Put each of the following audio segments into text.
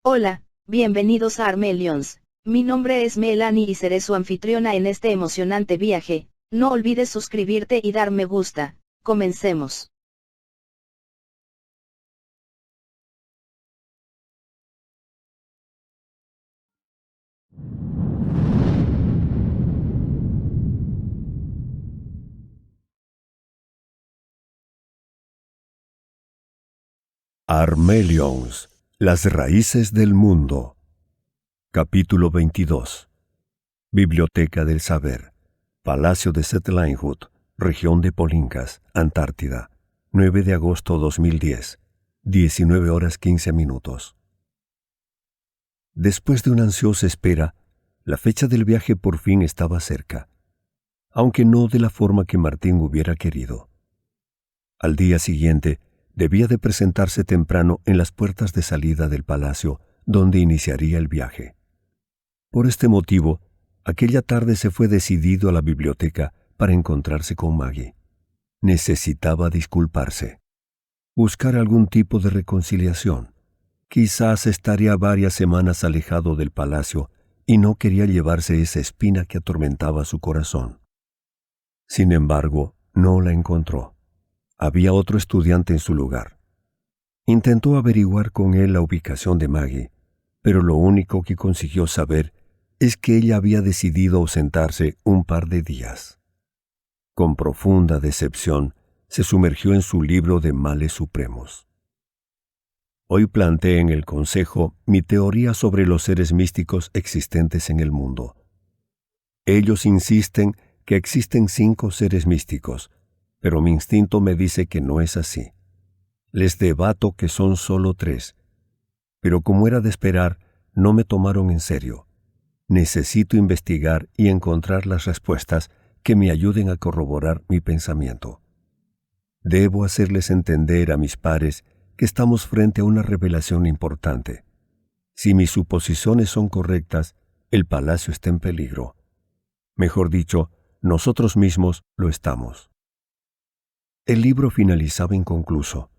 Hola, bienvenidos a Armelions. Mi nombre es Melanie y seré su anfitriona en este emocionante viaje. No olvides suscribirte y dar me gusta. Comencemos. Armelions, las raíces del mundo. Capítulo 22. Biblioteca del Saber. Palacio de Settlinghut, región de Polincas, Antártida. 9 de agosto 2010. 19 horas 15 minutos. Después de una ansiosa espera, la fecha del viaje por fin estaba cerca, aunque no de la forma que Martín hubiera querido. Al día siguiente, debía de presentarse temprano en las puertas de salida del palacio, donde iniciaría el viaje. Por este motivo, aquella tarde se fue decidido a la biblioteca para encontrarse con Maggie. Necesitaba disculparse, buscar algún tipo de reconciliación. Quizás estaría varias semanas alejado del palacio y no quería llevarse esa espina que atormentaba su corazón. Sin embargo, no la encontró. Había otro estudiante en su lugar. Intentó averiguar con él la ubicación de Maggie, pero lo único que consiguió saber es que ella había decidido ausentarse un par de días. Con profunda decepción, se sumergió en su libro de males supremos. Hoy planteé en el consejo mi teoría sobre los seres místicos existentes en el mundo. Ellos insisten que existen 5 seres místicos, pero mi instinto me dice que no es así. Les debato que son solo 3, pero como era de esperar, no me tomaron en serio. Necesito investigar y encontrar las respuestas que me ayuden a corroborar mi pensamiento. Debo hacerles entender a mis pares que estamos frente a una revelación importante. Si mis suposiciones son correctas, el palacio está en peligro. Mejor dicho, nosotros mismos lo estamos. El libro finalizaba inconcluso,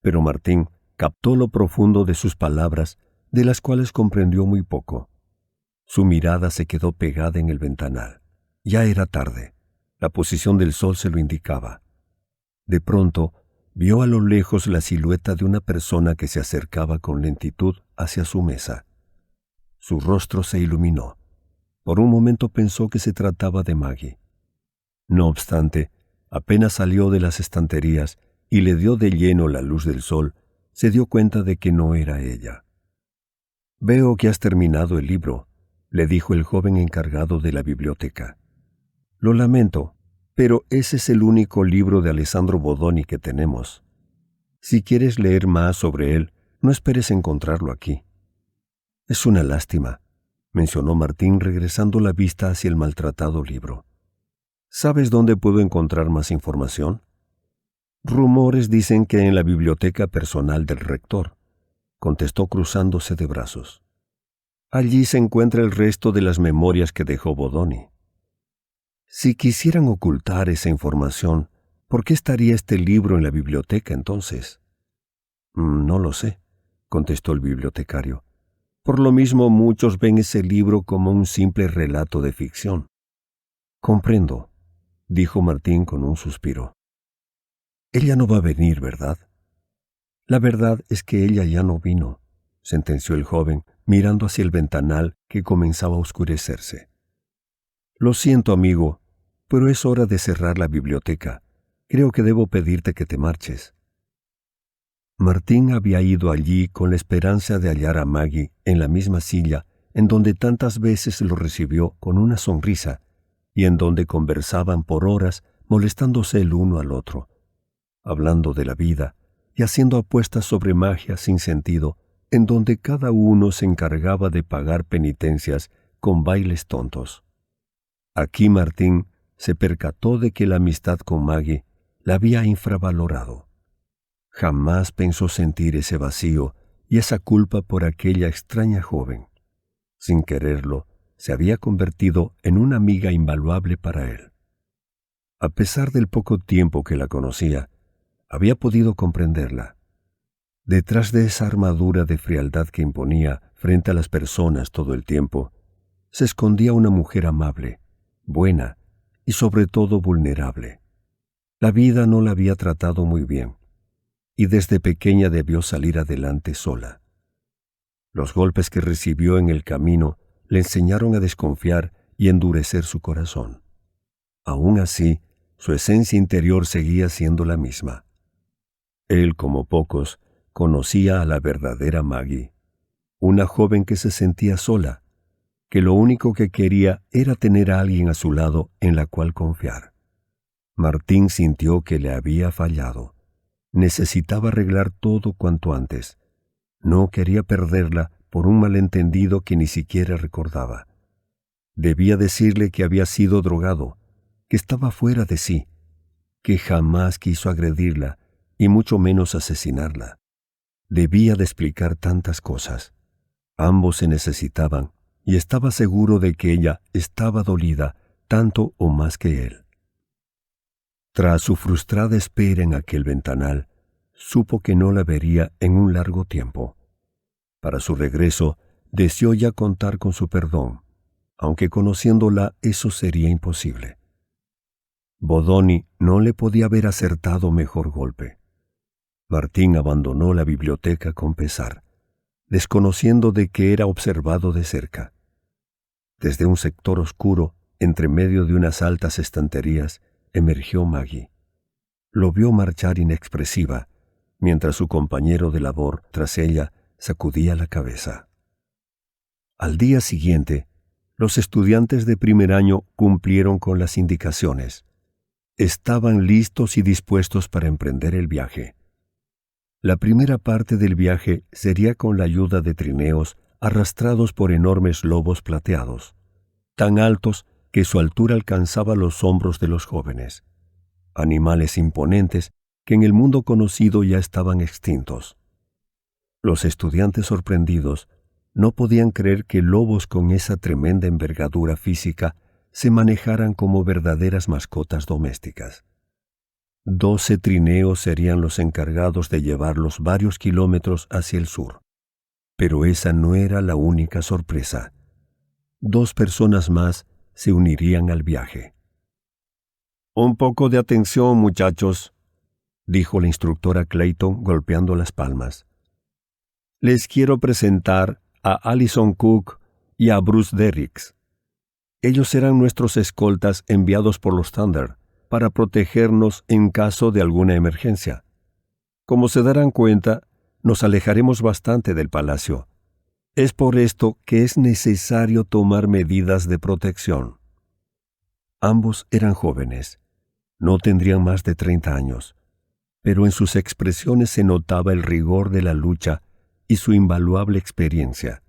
pero Martín captó lo profundo de sus palabras, de las cuales comprendió muy poco. Su mirada se quedó pegada en el ventanal. Ya era tarde. La posición del sol se lo indicaba. De pronto, vio a lo lejos la silueta de una persona que se acercaba con lentitud hacia su mesa. Su rostro se iluminó. Por un momento pensó que se trataba de Maggie. No obstante, apenas salió de las estanterías y le dio de lleno la luz del sol, se dio cuenta de que no era ella. «Veo que has terminado el libro», le dijo el joven encargado de la biblioteca. «Lo lamento, pero ese es el único libro de Alessandro Bodoni que tenemos. Si quieres leer más sobre él, no esperes encontrarlo aquí». «Es una lástima», mencionó Martín regresando la vista hacia el maltratado libro. «¿Sabes dónde puedo encontrar más información?» «Rumores dicen que en la biblioteca personal del rector», contestó cruzándose de brazos. «Allí se encuentra el resto de las memorias que dejó Bodoni». «Si quisieran ocultar esa información, ¿por qué estaría este libro en la biblioteca entonces?» «No lo sé», contestó el bibliotecario. «Por lo mismo muchos ven ese libro como un simple relato de ficción». «Comprendo», dijo Martín con un suspiro. «Ella no va a venir, ¿verdad?» «La verdad es que ella ya no vino», sentenció el joven, mirando hacia el ventanal que comenzaba a oscurecerse. «Lo siento, amigo, pero es hora de cerrar la biblioteca. Creo que debo pedirte que te marches». Martín había ido allí con la esperanza de hallar a Maggie en la misma silla en donde tantas veces lo recibió con una sonrisa y en donde conversaban por horas molestándose el uno al otro, hablando de la vida y haciendo apuestas sobre magia sin sentido, en donde cada uno se encargaba de pagar penitencias con bailes tontos. Aquí Martín se percató de que la amistad con Maggie la había infravalorado. Jamás pensó sentir ese vacío y esa culpa por aquella extraña joven. Sin quererlo, se había convertido en una amiga invaluable para él. A pesar del poco tiempo que la conocía, había podido comprenderla. Detrás de esa armadura de frialdad que imponía frente a las personas todo el tiempo, se escondía una mujer amable, buena y sobre todo vulnerable. La vida no la había tratado muy bien, y desde pequeña debió salir adelante sola. Los golpes que recibió en el camino le enseñaron a desconfiar y endurecer su corazón. Aún así, su esencia interior seguía siendo la misma. Él, como pocos, conocía a la verdadera Maggie, una joven que se sentía sola, que lo único que quería era tener a alguien a su lado en la cual confiar. Martín sintió que le había fallado. Necesitaba arreglar todo cuanto antes. No quería perderla por un malentendido que ni siquiera recordaba. Debía decirle que había sido drogado, que estaba fuera de sí, que jamás quiso agredirla y mucho menos asesinarla. Debía de explicar tantas cosas. Ambos se necesitaban y estaba seguro de que ella estaba dolida tanto o más que él. Tras su frustrada espera en aquel ventanal, supo que no la vería en un largo tiempo. Para su regreso, deseó ya contar con su perdón, aunque conociéndola eso sería imposible. Bodoni no le podía haber acertado mejor golpe. Martín abandonó la biblioteca con pesar, desconociendo de que era observado de cerca. Desde un sector oscuro, entre medio de unas altas estanterías, emergió Maggie. Lo vio marchar inexpresiva, mientras su compañero de labor, tras ella, sacudía la cabeza. Al día siguiente, los estudiantes de primer año cumplieron con las indicaciones. Estaban listos y dispuestos para emprender el viaje. La primera parte del viaje sería con la ayuda de trineos arrastrados por enormes lobos plateados, tan altos que su altura alcanzaba los hombros de los jóvenes. Animales imponentes que en el mundo conocido ya estaban extintos. Los estudiantes sorprendidos no podían creer que lobos con esa tremenda envergadura física se manejaran como verdaderas mascotas domésticas. 12 trineos serían los encargados de llevarlos varios kilómetros hacia el sur. Pero esa no era la única sorpresa. 2 personas más se unirían al viaje. «Un poco de atención, muchachos», dijo la instructora Clayton golpeando las palmas. «Les quiero presentar a Allison Cook y a Bruce Derricks. Ellos serán nuestros escoltas enviados por los Thunder para protegernos en caso de alguna emergencia. Como se darán cuenta, nos alejaremos bastante del palacio. Es por esto que es necesario tomar medidas de protección». Ambos eran jóvenes. No tendrían más de 30 años, pero en sus expresiones se notaba el rigor de la lucha y su invaluable experiencia.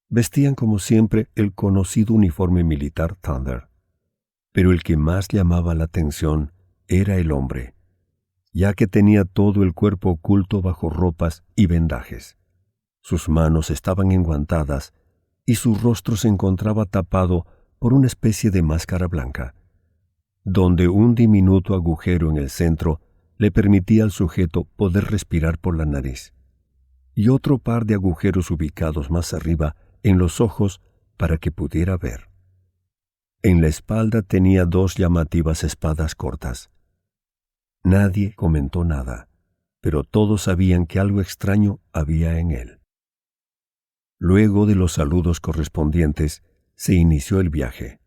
Vestían como siempre el conocido uniforme militar Thunder, pero el que más llamaba la atención era el hombre, ya que tenía todo el cuerpo oculto bajo ropas y vendajes. Sus manos estaban enguantadas y su rostro se encontraba tapado por una especie de máscara blanca, donde un diminuto agujero en el centro le permitía al sujeto poder respirar por la nariz, y otro par de agujeros ubicados más arriba en los ojos para que pudiera ver. En la espalda tenía 2 llamativas espadas cortas. Nadie comentó nada, pero todos sabían que algo extraño había en él. Luego de los saludos correspondientes, se inició el viaje.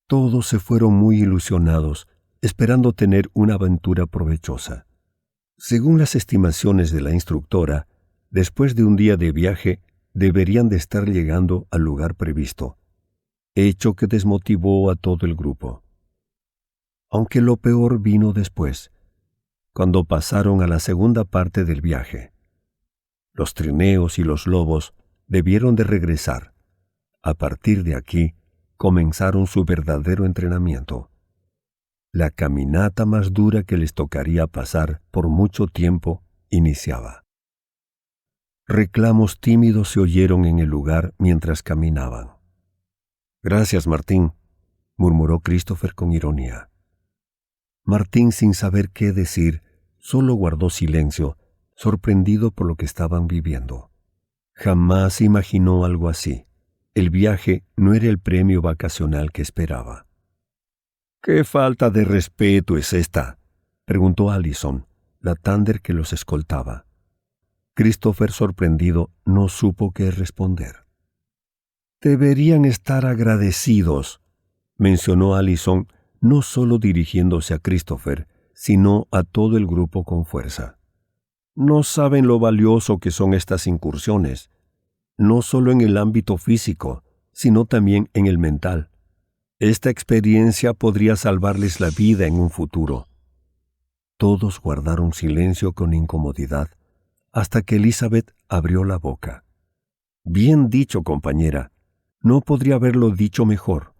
Todos se fueron muy ilusionados, esperando tener una aventura provechosa. Según las estimaciones de la instructora, después de un día de viaje, deberían de estar llegando al lugar previsto, hecho que desmotivó a todo el grupo. Aunque lo peor vino después, cuando pasaron a la segunda parte del viaje. Los trineos y los lobos debieron de regresar. A partir de aquí, comenzaron su verdadero entrenamiento. La caminata más dura que les tocaría pasar por mucho tiempo iniciaba. Reclamos tímidos se oyeron en el lugar mientras caminaban. «Gracias, Martín», murmuró Christopher con ironía. Martín, sin saber qué decir, solo guardó silencio, sorprendido por lo que estaban viviendo. Jamás imaginó algo así. El viaje no era el premio vacacional que esperaba. «¿Qué falta de respeto es esta?», preguntó Allison, la Thunder que los escoltaba. Christopher, sorprendido, no supo qué responder. «Deberían estar agradecidos», mencionó Allison, no solo dirigiéndose a Christopher, sino a todo el grupo con fuerza. «No saben lo valioso que son estas incursiones, no solo en el ámbito físico, sino también en el mental. Esta experiencia podría salvarles la vida en un futuro». Todos guardaron silencio con incomodidad, hasta que Elizabeth abrió la boca. «Bien dicho, compañera. No podría haberlo dicho mejor».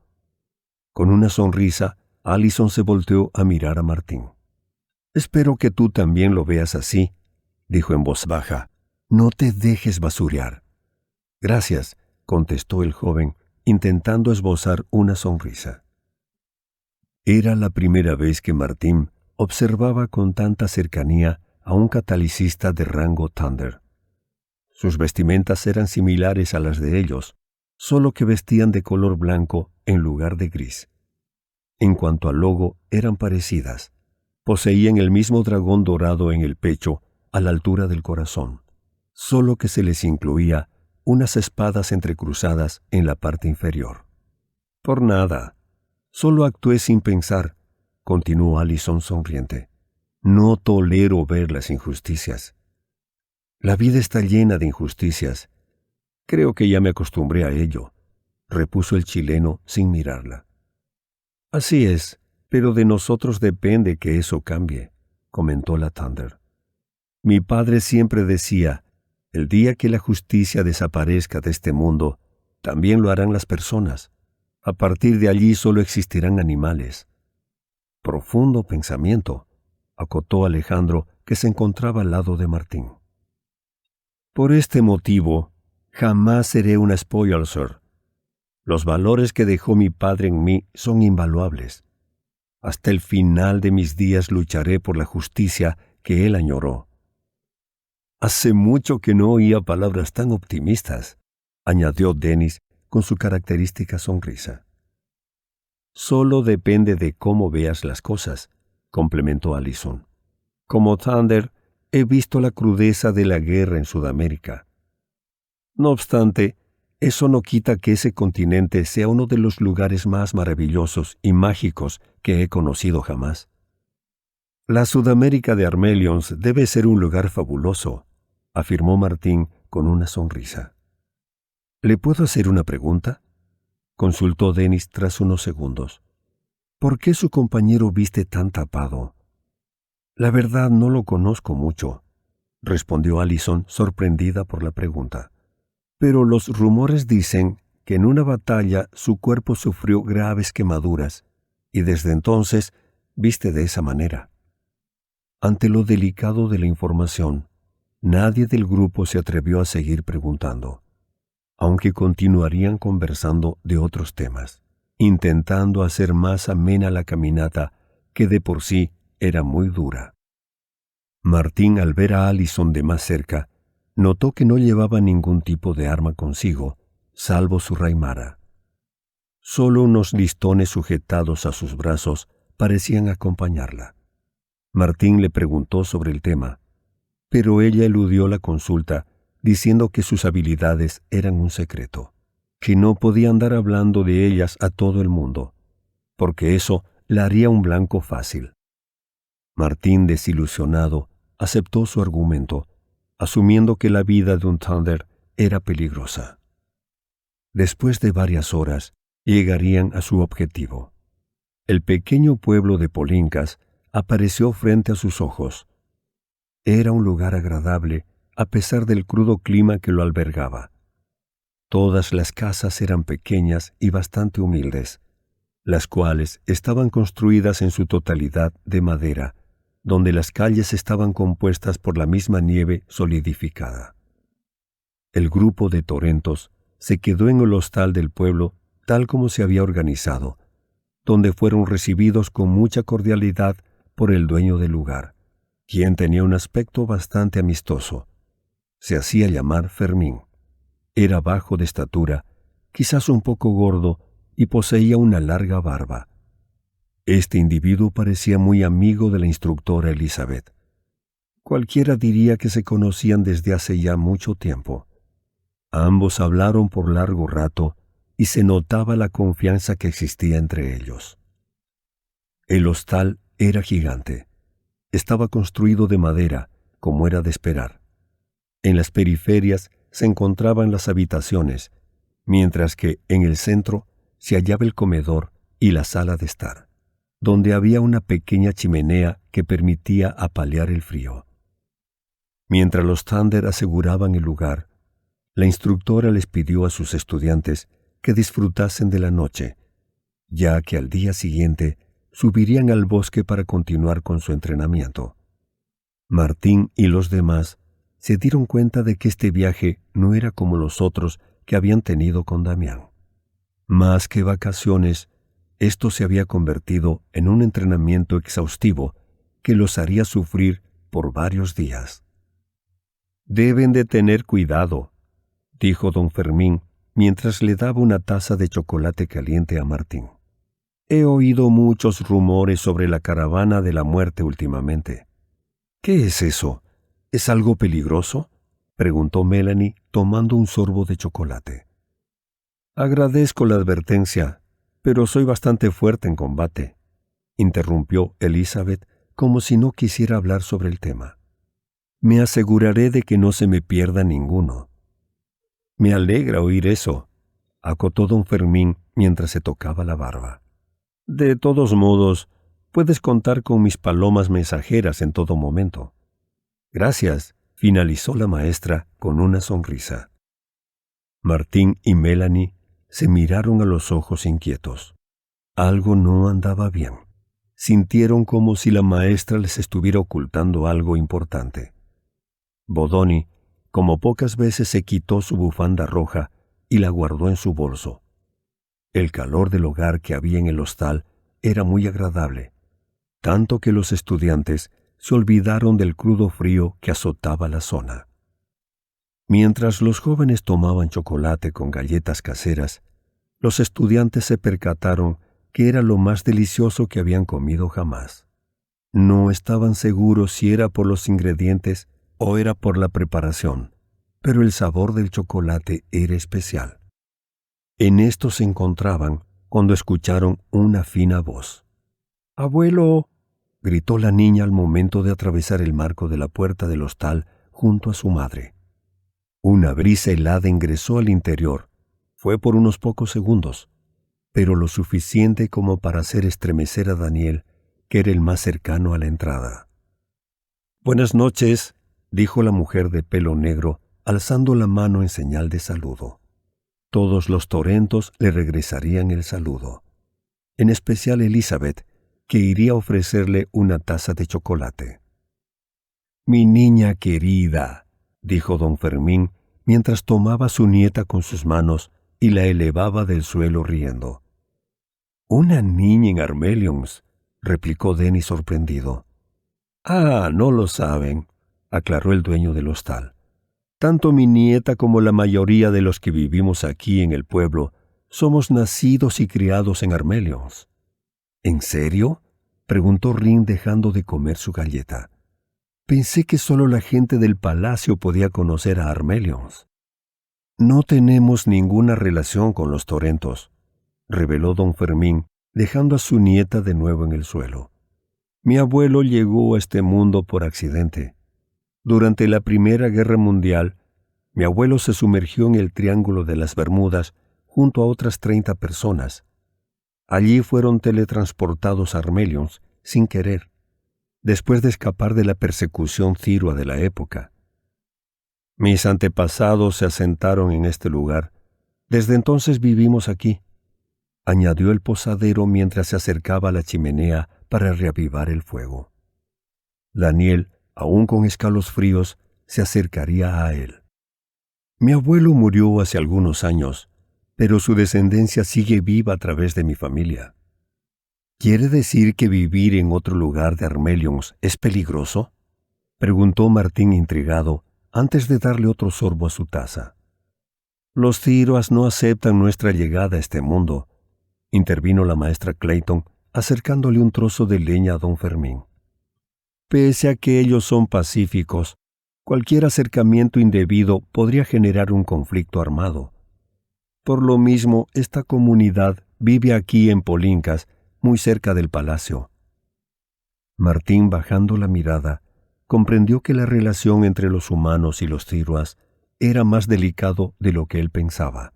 Con una sonrisa, Allison se volteó a mirar a Martín. «Espero que tú también lo veas así», dijo en voz baja. «No te dejes basurear». «Gracias», contestó el joven, intentando esbozar una sonrisa. Era la primera vez que Martín observaba con tanta cercanía a un catalicista de rango Thunder. Sus vestimentas eran similares a las de ellos, solo que vestían de color blanco en lugar de gris. En cuanto al logo, eran parecidas. Poseían el mismo dragón dorado en el pecho, a la altura del corazón, solo que se les incluía unas espadas entrecruzadas en la parte inferior. «Por nada. Solo actué sin pensar», continuó Allison sonriente. «No tolero ver las injusticias». «La vida está llena de injusticias. Creo que ya me acostumbré a ello», repuso el chileno sin mirarla. «Así es, pero de nosotros depende que eso cambie», comentó la Thunder. «Mi padre siempre decía, el día que la justicia desaparezca de este mundo, también lo harán las personas. A partir de allí solo existirán animales». «Profundo pensamiento», acotó Alejandro, que se encontraba al lado de Martín. «Por este motivo, jamás seré una spoilser. Los valores que dejó mi padre en mí son invaluables. Hasta el final de mis días lucharé por la justicia que él añoró». «Hace mucho que no oía palabras tan optimistas», añadió Dennis con su característica sonrisa. «Solo depende de cómo veas las cosas», complementó Allison. «Como Thunder, he visto la crudeza de la guerra en Sudamérica. No obstante, eso no quita que ese continente sea uno de los lugares más maravillosos y mágicos que he conocido jamás. La Sudamérica de Armelions debe ser un lugar fabuloso», afirmó Martín con una sonrisa. «¿Le puedo hacer una pregunta?», consultó Dennis tras unos segundos. «¿Por qué su compañero viste tan tapado?» «La verdad no lo conozco mucho», respondió Allison, sorprendida por la pregunta. «Pero los rumores dicen que en una batalla su cuerpo sufrió graves quemaduras y desde entonces viste de esa manera». Ante lo delicado de la información, nadie del grupo se atrevió a seguir preguntando, aunque continuarían conversando de otros temas, intentando hacer más amena la caminata, que de por sí era muy dura. Martín, al ver a Allison de más cerca, notó que no llevaba ningún tipo de arma consigo, salvo su raimara. Solo unos listones sujetados a sus brazos parecían acompañarla. Martín le preguntó sobre el tema, pero ella eludió la consulta, diciendo que sus habilidades eran un secreto, que no podía andar hablando de ellas a todo el mundo, porque eso la haría un blanco fácil. Martín, desilusionado, aceptó su argumento, asumiendo que la vida de un Thunder era peligrosa. Después de varias horas, llegarían a su objetivo. El pequeño pueblo de Polincas apareció frente a sus ojos. Era un lugar agradable, a pesar del crudo clima que lo albergaba. Todas las casas eran pequeñas y bastante humildes, las cuales estaban construidas en su totalidad de madera, donde las calles estaban compuestas por la misma nieve solidificada. El grupo de Torentos se quedó en el hostal del pueblo tal como se había organizado, donde fueron recibidos con mucha cordialidad por el dueño del lugar, quien tenía un aspecto bastante amistoso. Se hacía llamar Fermín. Era bajo de estatura, quizás un poco gordo, y poseía una larga barba. Este individuo parecía muy amigo de la instructora Elizabeth. Cualquiera diría que se conocían desde hace ya mucho tiempo. Ambos hablaron por largo rato y se notaba la confianza que existía entre ellos. El hostal era gigante. Estaba construido de madera, como era de esperar. En las periferias se encontraban las habitaciones, mientras que en el centro se hallaba el comedor y la sala de estar, donde había una pequeña chimenea que permitía apalear el frío. Mientras los Thunder aseguraban el lugar, la instructora les pidió a sus estudiantes que disfrutasen de la noche, ya que al día siguiente subirían al bosque para continuar con su entrenamiento. Martín y los demás se dieron cuenta de que este viaje no era como los otros que habían tenido con Damián. Más que vacaciones, esto se había convertido en un entrenamiento exhaustivo que los haría sufrir por varios días. «Deben de tener cuidado», dijo don Fermín mientras le daba una taza de chocolate caliente a Martín. «He oído muchos rumores sobre la caravana de la muerte últimamente». «¿Qué es eso? ¿Es algo peligroso?», preguntó Melanie tomando un sorbo de chocolate. «Agradezco la advertencia, pero soy bastante fuerte en combate», interrumpió Elizabeth como si no quisiera hablar sobre el tema. «Me aseguraré de que no se me pierda ninguno». «Me alegra oír eso», acotó don Fermín mientras se tocaba la barba. «De todos modos, puedes contar con mis palomas mensajeras en todo momento». «Gracias», finalizó la maestra con una sonrisa. Martín y Melanie se miraron a los ojos inquietos. Algo no andaba bien. Sintieron como si la maestra les estuviera ocultando algo importante. Bodoni, como pocas veces, se quitó su bufanda roja y la guardó en su bolso. El calor del hogar que había en el hostal era muy agradable, tanto que los estudiantes se olvidaron del crudo frío que azotaba la zona. Mientras los jóvenes tomaban chocolate con galletas caseras, los estudiantes se percataron que era lo más delicioso que habían comido jamás. No estaban seguros si era por los ingredientes o era por la preparación, pero el sabor del chocolate era especial. En esto se encontraban cuando escucharon una fina voz. «¡Abuelo!», gritó la niña al momento de atravesar el marco de la puerta del hostal junto a su madre. Una brisa helada ingresó al interior. Fue por unos pocos segundos, pero lo suficiente como para hacer estremecer a Daniel, que era el más cercano a la entrada. «Buenas noches», dijo la mujer de pelo negro, alzando la mano en señal de saludo. Todos los torentos le regresarían el saludo, en especial Elizabeth, que iría a ofrecerle una taza de chocolate. «Mi niña querida», dijo don Fermín, mientras tomaba a su nieta con sus manos y la elevaba del suelo riendo. «¿Una niña en Armelions?», replicó Denny sorprendido. «Ah, no lo saben», aclaró el dueño del hostal. «Tanto mi nieta como la mayoría de los que vivimos aquí en el pueblo somos nacidos y criados en Armelions». «¿En serio?», preguntó Rin dejando de comer su galleta. «Pensé que solo la gente del palacio podía conocer a Armelions». «No tenemos ninguna relación con los torentos», reveló don Fermín, dejando a su nieta de nuevo en el suelo. «Mi abuelo llegó a este mundo por accidente. Durante la Primera Guerra Mundial, mi abuelo se sumergió en el Triángulo de las Bermudas junto a otras 30 personas. Allí fueron teletransportados a Armelions sin querer, después de escapar de la persecución cirua de la época. Mis antepasados se asentaron en este lugar. Desde entonces vivimos aquí», añadió el posadero mientras se acercaba a la chimenea para reavivar el fuego. Daniel, aún con escalofríos, se acercaría a él. «Mi abuelo murió hace algunos años, pero su descendencia sigue viva a través de mi familia». «¿Quiere decir que vivir en otro lugar de Armelions es peligroso?», preguntó Martín intrigado antes de darle otro sorbo a su taza. Los Thiroas no aceptan nuestra llegada a este mundo, intervino la maestra Clayton, acercándole un trozo de leña a don Fermín. Pese a que ellos son pacíficos, cualquier acercamiento indebido podría generar un conflicto armado. Por lo mismo, esta comunidad vive aquí en Polincas, muy cerca del palacio. Martín, bajando la mirada, comprendió que la relación entre los humanos y los Thiroas era más delicado de lo que él pensaba.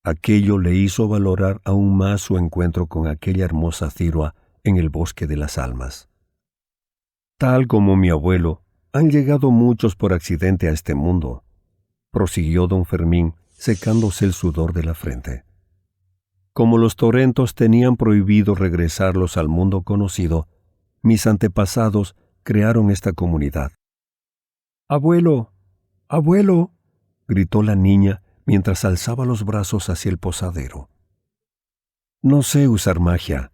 Aquello le hizo valorar aún más su encuentro con aquella hermosa Thiroa en el bosque de las almas. Tal como mi abuelo, han llegado muchos por accidente a este mundo, prosiguió don Fermín, secándose el sudor de la frente. Como los Torrentos tenían prohibido regresarlos al mundo conocido, mis antepasados crearon esta comunidad. ¡Abuelo! ¡Abuelo!, gritó la niña mientras alzaba los brazos hacia el posadero. No sé usar magia,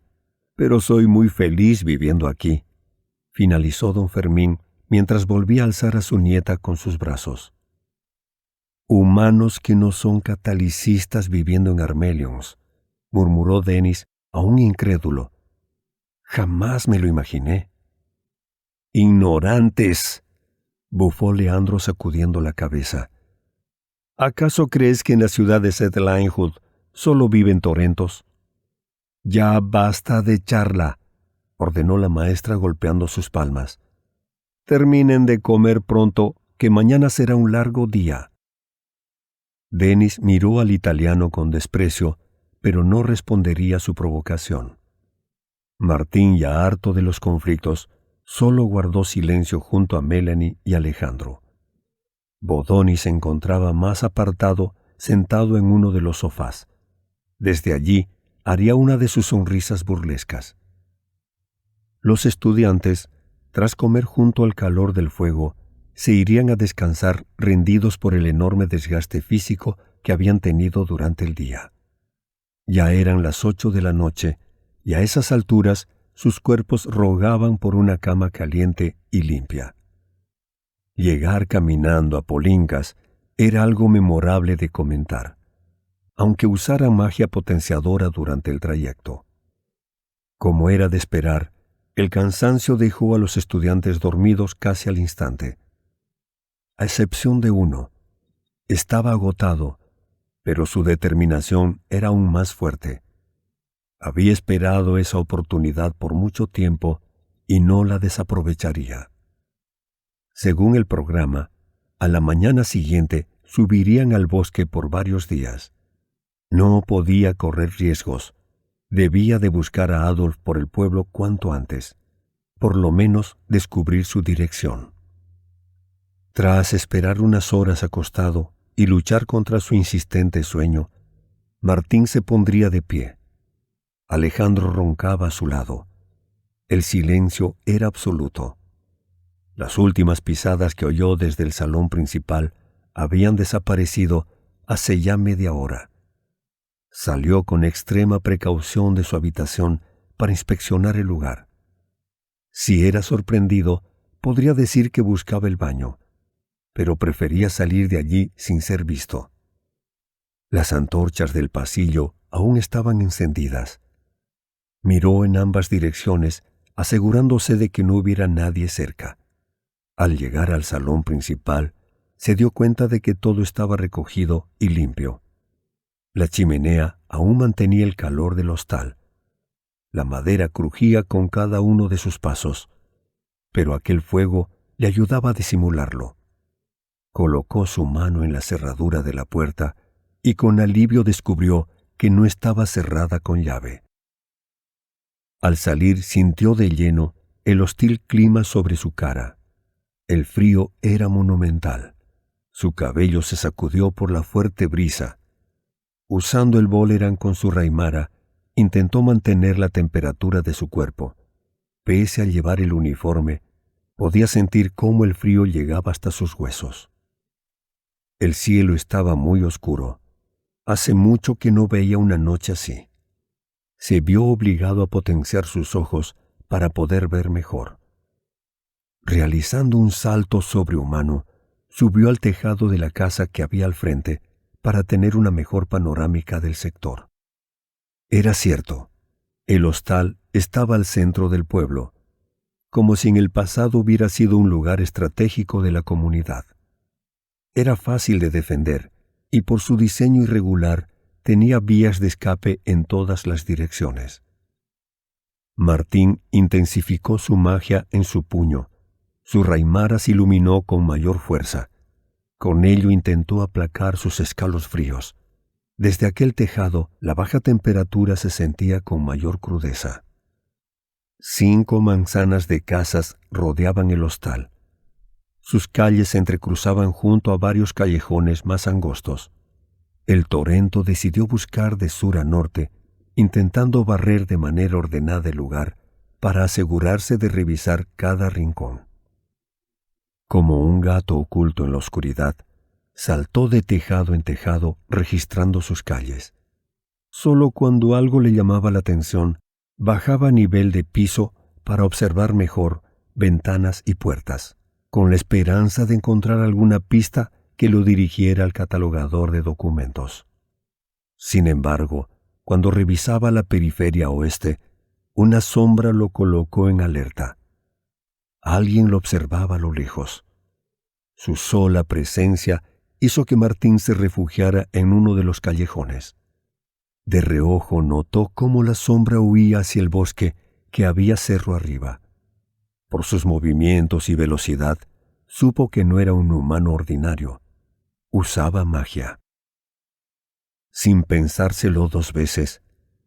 pero soy muy feliz viviendo aquí, finalizó don Fermín mientras volvía a alzar a su nieta con sus brazos. Humanos que no son catalicistas viviendo en Armelions, murmuró Dennis, aún incrédulo. Jamás me lo imaginé. Ignorantes, bufó Leandro sacudiendo la cabeza. ¿Acaso crees que en la ciudad de Settlehood solo viven Torrentos? Ya basta de charla, ordenó la maestra golpeando sus palmas. Terminen de comer pronto, que mañana será un largo día. Dennis miró al italiano con desprecio, pero no respondería a su provocación. Martín, ya harto de los conflictos, solo guardó silencio junto a Melanie y Alejandro. Bodoni se encontraba más apartado, sentado en uno de los sofás. Desde allí haría una de sus sonrisas burlescas. Los estudiantes, tras comer junto al calor del fuego, se irían a descansar rendidos por el enorme desgaste físico que habían tenido durante el día. Ya eran las 8 de la noche, y a esas alturas sus cuerpos rogaban por una cama caliente y limpia. Llegar caminando a Polincas era algo memorable de comentar, aunque usaran magia potenciadora durante el trayecto. Como era de esperar, el cansancio dejó a los estudiantes dormidos casi al instante. A excepción de uno, estaba agotado, pero su determinación era aún más fuerte. Había esperado esa oportunidad por mucho tiempo y no la desaprovecharía. Según el programa, a la mañana siguiente subirían al bosque por varios días. No podía correr riesgos. Debía de buscar a Adolf por el pueblo cuanto antes, por lo menos descubrir su dirección. Tras esperar unas horas acostado y luchar contra su insistente sueño, Martín se pondría de pie. Alejandro roncaba a su lado. El silencio era absoluto. Las últimas pisadas que oyó desde el salón principal habían desaparecido hace ya media hora. Salió con extrema precaución de su habitación para inspeccionar el lugar. Si era sorprendido, podría decir que buscaba el baño, pero prefería salir de allí sin ser visto. Las antorchas del pasillo aún estaban encendidas. Miró en ambas direcciones, asegurándose de que no hubiera nadie cerca. Al llegar al salón principal, se dio cuenta de que todo estaba recogido y limpio. La chimenea aún mantenía el calor del hostal. La madera crujía con cada uno de sus pasos, pero aquel fuego le ayudaba a disimularlo. Colocó su mano en la cerradura de la puerta y con alivio descubrió que no estaba cerrada con llave. Al salir sintió de lleno el hostil clima sobre su cara. El frío era monumental. Su cabello se sacudió por la fuerte brisa. Usando el bóleran con su raimara, intentó mantener la temperatura de su cuerpo. Pese a llevar el uniforme, podía sentir cómo el frío llegaba hasta sus huesos. El cielo estaba muy oscuro. Hace mucho que no veía una noche así. Se vio obligado a potenciar sus ojos para poder ver mejor. realizando un salto sobrehumano, subió al tejado de la casa que había al frente para tener una mejor panorámica del sector. Era cierto, el hostal estaba al centro del pueblo, como si en el pasado hubiera sido un lugar estratégico de la comunidad. Era fácil de defender y por su diseño irregular tenía vías de escape en todas las direcciones. Martín intensificó su magia en su puño. Su raimara se iluminó con mayor fuerza. Con ello intentó aplacar sus escalofríos. Desde aquel tejado, la baja temperatura se sentía con mayor crudeza. 5 manzanas de casas rodeaban el hostal. Sus calles se entrecruzaban junto a varios callejones más angostos. El torrento decidió buscar de sur a norte, intentando barrer de manera ordenada el lugar para asegurarse de revisar cada rincón. Como un gato oculto en la oscuridad, saltó de tejado en tejado registrando sus calles. Solo cuando algo le llamaba la atención, bajaba a nivel de piso para observar mejor ventanas y puertas, con la esperanza de encontrar alguna pista que lo dirigiera al catalogador de documentos. Sin embargo, cuando revisaba la periferia oeste, una sombra lo colocó en alerta. Alguien lo observaba a lo lejos. Su sola presencia hizo que Martín se refugiara en uno de los callejones. De reojo notó cómo la sombra huía hacia el bosque que había cerro arriba. Por sus movimientos y velocidad, supo que no era un humano ordinario. Usaba magia. Sin pensárselo 2 veces,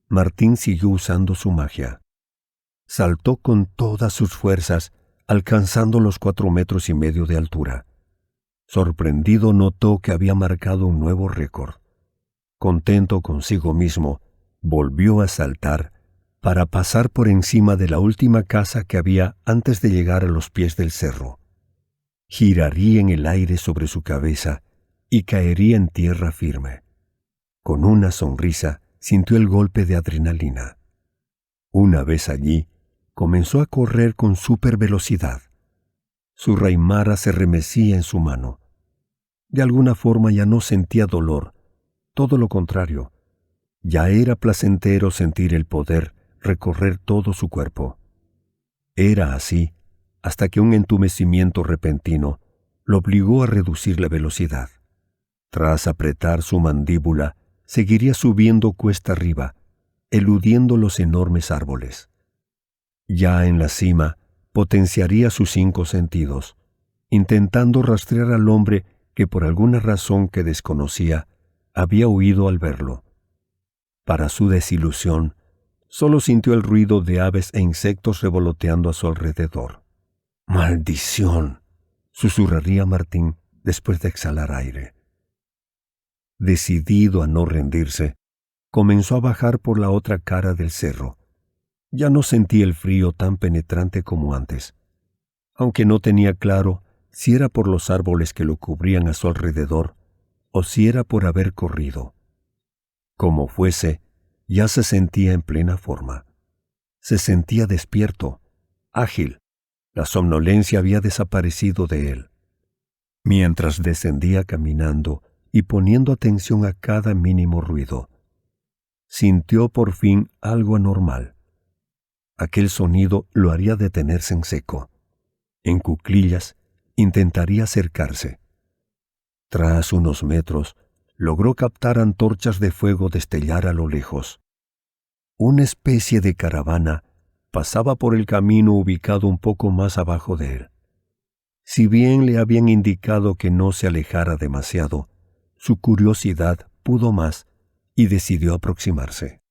Martín siguió usando su magia. Saltó con todas sus fuerzas, alcanzando los 4,5 metros de altura. Sorprendido notó que había marcado un nuevo récord. Contento consigo mismo, volvió a saltar para pasar por encima de la última casa que había antes de llegar a los pies del cerro. Giraría en el aire sobre su cabeza y caería en tierra firme. Con una sonrisa sintió el golpe de adrenalina. Una vez allí, comenzó a correr con supervelocidad. Su raimara se remecía en su mano. De alguna forma ya no sentía dolor, todo lo contrario. Ya era placentero sentir el poder recorrer todo su cuerpo. Era así hasta que un entumecimiento repentino lo obligó a reducir la velocidad. Tras apretar su mandíbula, seguiría subiendo cuesta arriba, eludiendo los enormes árboles. Ya en la cima, potenciaría sus 5 sentidos, intentando rastrear al hombre que por alguna razón que desconocía, había huido al verlo. Para su desilusión, solo sintió el ruido de aves e insectos revoloteando a su alrededor. ¡Maldición!, susurraría Martín después de exhalar aire. Decidido a no rendirse, comenzó a bajar por la otra cara del cerro. Ya no sentía el frío tan penetrante como antes, aunque no tenía claro si era por los árboles que lo cubrían a su alrededor o si era por haber corrido. Como fuese, ya se sentía en plena forma. Se sentía despierto, ágil. La somnolencia había desaparecido de él. Mientras descendía caminando y poniendo atención a cada mínimo ruido, sintió por fin algo anormal. Aquel sonido lo haría detenerse en seco. En cuclillas, intentaría acercarse. Tras unos metros, logró captar antorchas de fuego destellar a lo lejos. Una especie de caravana pasaba por el camino ubicado un poco más abajo de él. Si bien le habían indicado que no se alejara demasiado, su curiosidad pudo más y decidió aproximarse.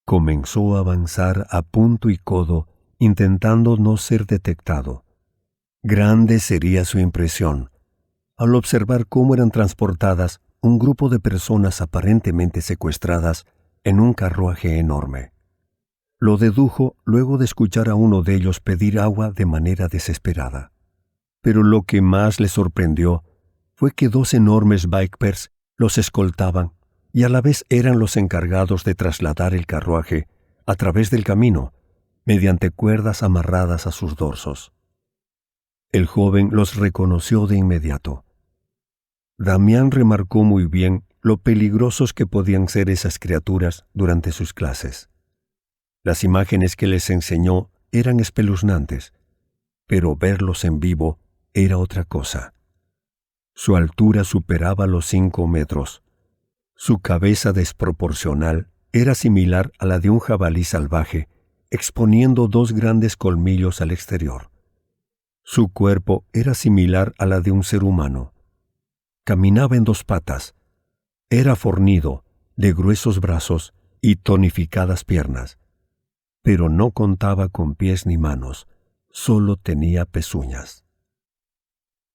Comenzó a avanzar a punto y codo, intentando no ser detectado. Grande sería su impresión al observar cómo eran transportadas un grupo de personas aparentemente secuestradas en un carruaje enorme. Lo dedujo luego de escuchar a uno de ellos pedir agua de manera desesperada. Pero lo que más le sorprendió fue que 2 enormes bikers los escoltaban y a la vez eran los encargados de trasladar el carruaje a través del camino mediante cuerdas amarradas a sus dorsos. El joven los reconoció de inmediato. Damián remarcó muy bien lo peligrosos que podían ser esas criaturas durante sus clases. Las imágenes que les enseñó eran espeluznantes, pero verlos en vivo era otra cosa. Su altura superaba los 5 metros. Su cabeza desproporcional era similar a la de un jabalí salvaje, exponiendo 2 grandes colmillos al exterior. Su cuerpo era similar a la de un ser humano. Caminaba en 2 patas. Era fornido, de gruesos brazos y tonificadas piernas. Pero no contaba con pies ni manos, solo tenía pezuñas.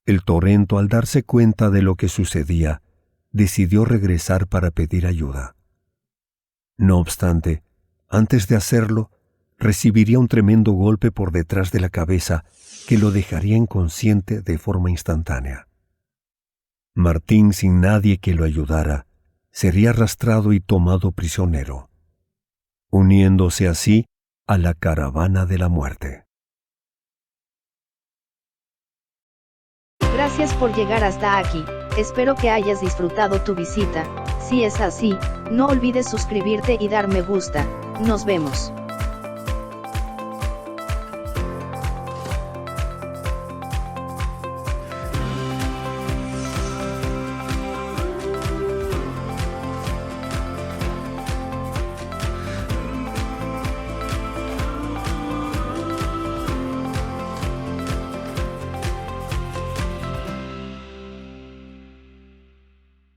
El torrento, al darse cuenta de lo que sucedía, decidió regresar para pedir ayuda. No obstante, antes de hacerlo, recibiría un tremendo golpe por detrás de la cabeza que lo dejaría inconsciente de forma instantánea. Martín, sin nadie que lo ayudara, sería arrastrado y tomado prisionero, uniéndose así a la caravana de la muerte. Gracias por llegar hasta aquí, espero que hayas disfrutado tu visita. Si es así, no olvides suscribirte y dar me gusta. Nos vemos.